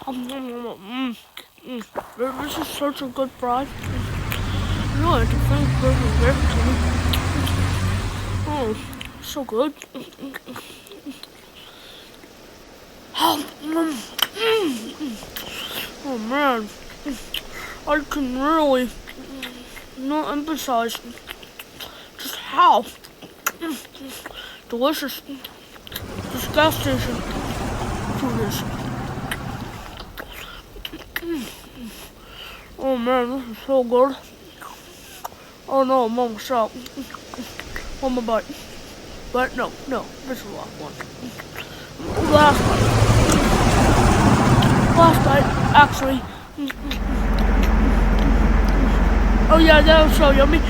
This is such a good fry. Really, the thing is very tasty. Oh, so good. Oh man, I can really not emphasize just how delicious this gas station food is. Oh man, this is so good. Oh no, I'm almost out. One more bite. But no, this is the last one. Last bite, actually. Oh yeah, that was so yummy.